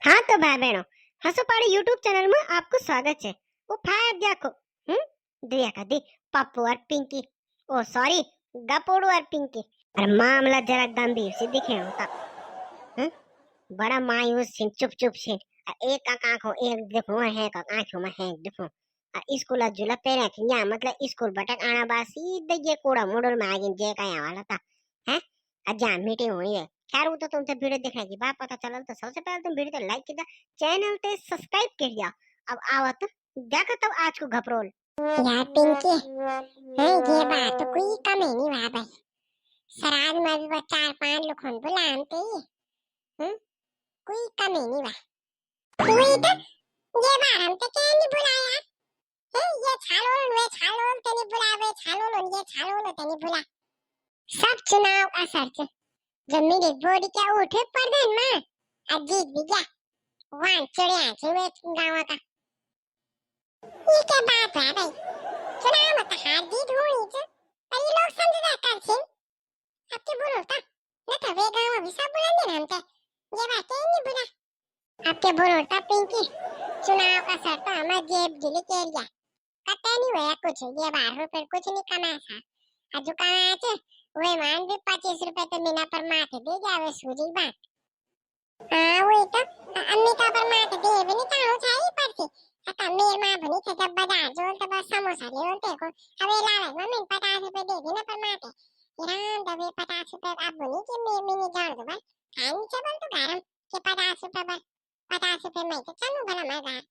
हाँ तो भाई बहनों, हसोपाड़ी यूट्यूब चैनल में आपको स्वागत है। वो फायर देखो, दिया का दी पप्पू और पिंकी, ओ सॉरी गपोड़ू और पिंकी। और मामला जरा गंभीर से दिखे हो तब, हम्म बड़ा मायूस सीन, चुप चुप सीन। और एक आंखों एक देखो है का आंखों में है देखो। और स्कूल जुला पेरे कि या मतलब स्कूल बटक आना बा सीधे ये कोड़ा मोडल में आगे जे का वाला था है। अजा मीटिंग हुई है। खैर वो तो तुमसे वीडियो देखने की बात पता चला तो सबसे पहले तुम वीडियो को लाइक किया, चैनल पे सब्सक्राइब कर दिया। अब आवत देखो तब आज को घपरोल यार पिंकी है ये बात तो कोई कम ही नहीं हुआ भाई। सराज में भी वो 4-5 लोग हम बुलाते ही कोई कम ही नहीं हुआ। कोई तो ये बार हम तो क्या नहीं बुलाया है। ये छालोल वे छालोल ते नहीं बुला, वे छालोल ये छालोल ते नहीं बुला। सब चुनाव का सर्च जो मेरी बॉडी के उठे प्रधान में अजीत भी गया वहां चढ़िया थे वे गाँव का। ये क्या बात है भाई, चुनाव में तो हार जीत हुई थी पर ये लोग समझदार कर छे। आपके बोलता न तो वे गाँव भी सब बुलाने ना हमसे ये बात ही नहीं बुला। आपके बोलता पिंकी चुनाव का सर तो हमारे जेब दिली के लिया कते नहीं हुआ कुछ, ये 12 रुपए कुछ नहीं कमाया था। अजू कमाया थे वे मान भी 25 रुपए तो बिना पर माथे दे जावे सूजी बात। हाँ वही तो अम्मी का पर माथे दे भी नहीं चाहूँ चाहिए पर थी अता मेर मां बनी थे जब बाजार जोल तो बस समोसा ले उनते को अबे लालच में मैंने 50 रुपए दे दी ना पर माथे इरान दबे 50 रुपए अब बनी कि मैं नहीं जान दो भाई खानी चबल तो गरम के 50 रुपए बस 50 रुपए में तो चलूं भला मैं घर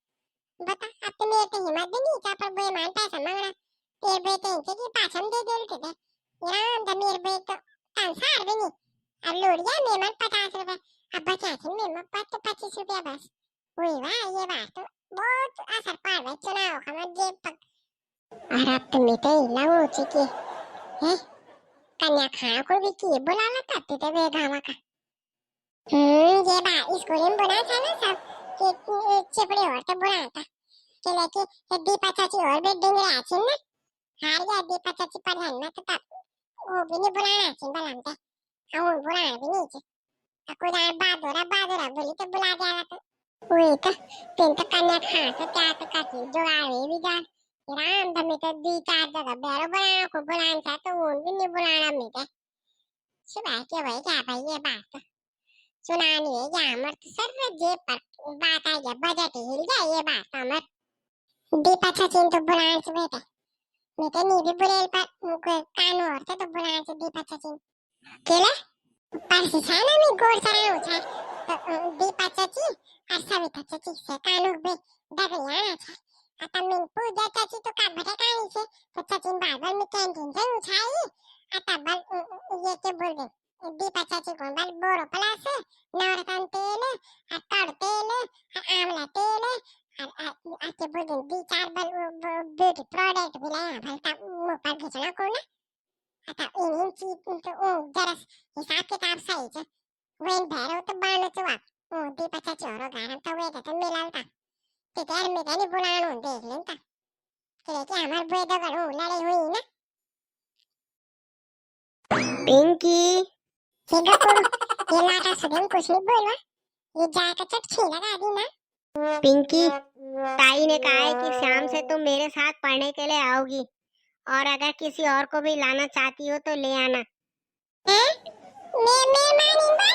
बता अब तो मेरे तो हिम्मत भी नहीं था पर बे मान पैसा मांगना तेरे बेटे इनसे की पाछम दे देते थे इरान द मेरे बेटे संसार भी नहीं अब लोड़िया मेमन 50 रुपए अब बचा थे मेमन 25 रुपया बस वही वाह ये बात तो बहुत असर पड़ रहा है चुनाव हमारे जेब पर। और अब तो मिटे लाओ चिकी है कन्या खाना को भी की बुला लेता तो वे गाँव का ये बात स्कूल में बुला था ना सब कि चिपड़ी और तो बुला था कि लेके दीपा चाची और भी डिंगरे आछिन ना हार गया दीपा चाची प्रधान में तो तब वो भी नहीं बुलाना आछिन बलमते हम बुलाना भी नहीं चाहिए कुछ यार बादोरा बोली तो बुला दिया तो वही तो तीन तो कन्या खा तो क्या तो काची जुगाड़ भी जा राम धमी तो 2-4 जगह बेरो बुलाना को बुलाना था तो वो भी नहीं बुलाना मिले सुबह के वही क्या भाई ये बात सुनानी है क्या अमर तो सर जेब पर बात आ गया बजट हिल गया ये बात अमर दीपा चाची तो बुलाना से बेटे मैं तो नहीं भी बुलेल पर कानू और तो बुलाना से दीपा चाची केला पर सिसाना में गोर सराऊ छे तो दीपा चाची और सविता चाची से कानू बे डगलियाना छे आता मैं पूजा चाची तो का बटे कानी छे तो चाची बाबल में कैंटीन से उछाई आता बल ये के बोल दे दीपा चाची को बल बोरो प्लस नवरत्न तेल अतर तेल आंवला तेल आके बोल दे 2-4 बल ब्यूटी प्रोडक्ट भी लाया भलता मुंह पर घिसना को ना आता इन चीज तो ओ जरा हिसाब किताब सही छे वेन भैरो तो बानो चवा ओ दीपा चाची और गारम तो वे तो मिलालता ते यार मैं नहीं बुलानो देख लेता कि हमार बुए तो करू लड़ाई हुई ना पिंकी। सीधा करो ये लाटा सुधम कुछ नहीं बोलवा ये जाकर चटकी लगा दी ना। पिंकी, ताई ने कहा है कि शाम से तुम मेरे साथ पढ़ने के लिए आओगी और अगर किसी और को भी लाना चाहती हो तो ले आना। हैं मैं मानी बा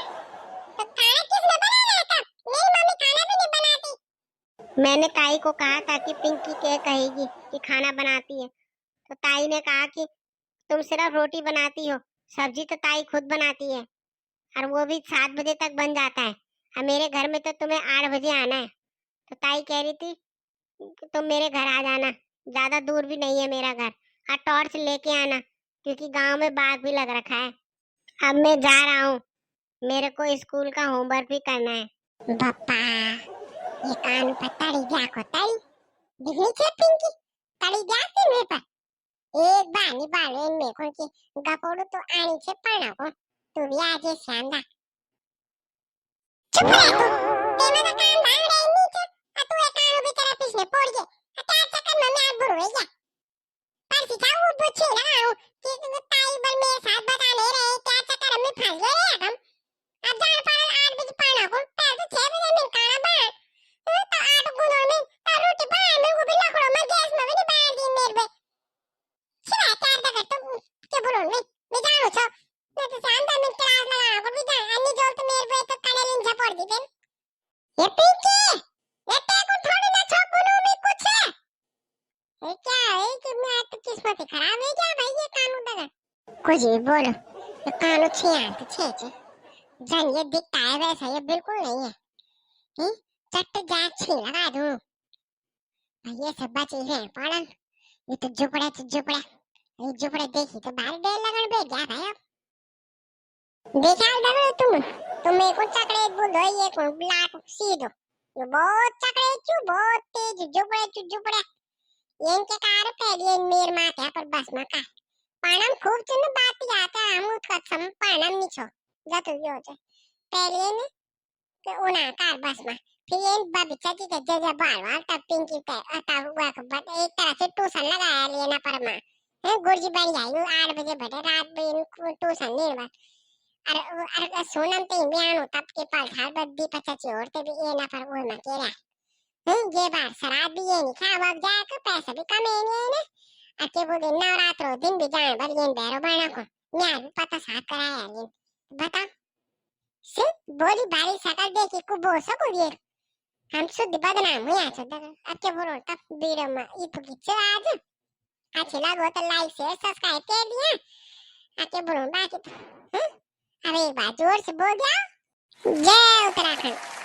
तो खाना किसने बनाया था मेरी मम्मी खाना भी नहीं बनाती। मैंने ताई को कहा था कि पिंकी क्या कहेगी कि खाना बनाती है, तो ताई ने कहा कि तुम सिर्फ रोटी बनाती हो, सब्जी तो ताई खुद बनाती है और वो भी 7 बजे तक बन जाता है। और मेरे घर में तो तुम्हें 8 बजे आना है, तो ताई कह रही थी कि तुम मेरे घर आ जाना, ज्यादा दूर भी नहीं है मेरा घर। और टॉर्च लेके आना क्योंकि गांव में बाघ भी लग रखा है। अब मैं जा रहा हूँ, मेरे को स्कूल का होमवर्क भी करना है। बापा ये कान पर तड़ी जा को तड़ी दिखनी चाहिए पिंकी तड़ी जाती मेरे पर एक बार नहीं बाले मेरे को कि गपोड़ू तो आनी से पढ़ना को तू भी आज ये शानदार चुप रह तू तेरा तो कान भांग रहे नीचे और तू एक कानों भी तेरा पीछे पड़ गया क्या चक्कर में मैं आज बुर हो गया पर सिखा वो पूछे लगा हूँ कि ताई बल मेरे साथ बता नहीं रहे क्या चक्कर में फंस गए हम अब जान पर 8 बजे पढ़ना को पहले तो 6 बजे में खाना ये पिंकी ये तेरे को थोड़ी ना छोकूनु में कुछ है। ये क्या है कि मैं तो किस्मत खराब है क्या भाई ये कानू दगा कुछ भी बोलो ये कानू छे जन ये दिखता है वैसा ये बिल्कुल नहीं है। हैं? चट्ट जाट छी लगा दूं भाई ये सब चीजें हैं पड़न ये तो झुपड़ा ये झुपड़ा देखी तो बाहर डेढ़ लगन पे गया भाई अब देखा दगड़ तुम मेरे को चकड़े बोलो ये को ब्लाक सीधो ये बहुत चकड़े चू बहुत तेज झुपड़े इनके कार पहले मेर माथे पर बस मका पानम खूब चुन बात जाता हम उसका सम पानम निछो जतो यो जे पहले ने के उना कार बस में फिर इन बबिचा की के जजा बाल तब पिंकी पे अता हुआ को बट एक तरह से ट्यूशन लगाया लेना पर मां है गुरजी बन जाई 8 बजे बटे रात में ट्यूशन नहीं बा अरे सोनम ते बयान तब के पाल थाल बद्दी पचाची औरते भी ये ना पर वो ना केरा ये बार शराब भी ये नहीं खावा जाए के पैसा भी कम है ने अके बोले नवरात्रो दिन भी जान भर ये बैरो बना को न्याय भी पता साथ कराया ये बता से बोली बारी सकल देखी को बो सको ये हम शुद्ध बदनाम हुआ छ अके बोलो तब बीरो में इतु की आज अच्छे लगो तो लाइक शेयर सब्सक्राइब कर दिया अके बोलो बाकी तो अब एक बार जोर से बोल दिया जय उत्तराखंड।